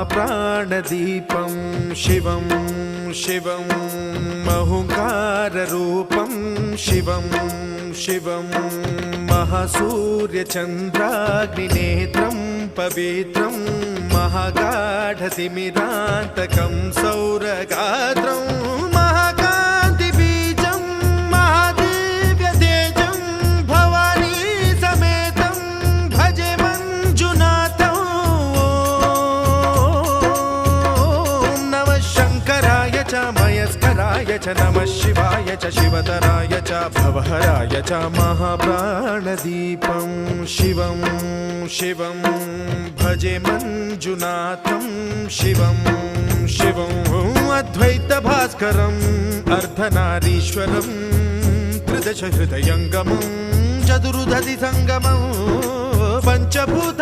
महाप्राणदीपं शिवं शिवं महुङ्काररूपं शिवं शिवं महासूर्यचन्द्राग्निनेत्रं पवित्रं महागाढतिमिरान्तकं सौरगात्रं महाकान्तिबीजं महादिव्यतेजं भवानी समेतं भजे मञ्जुनाथं। ॐ नमः शङ्कराय च मयस्कराय च नमः शिवाय च शिवतराय च भवहराय च महाप्राणदीपं शिवं शिवं भजे मञ्जुनाथं शिवं शिवं अद्वैतभास्करम् अर्धनारीश्वरं त्रिदश हृदयङ्गमं चतुर्दधि सङ्गमं पञ्चभूता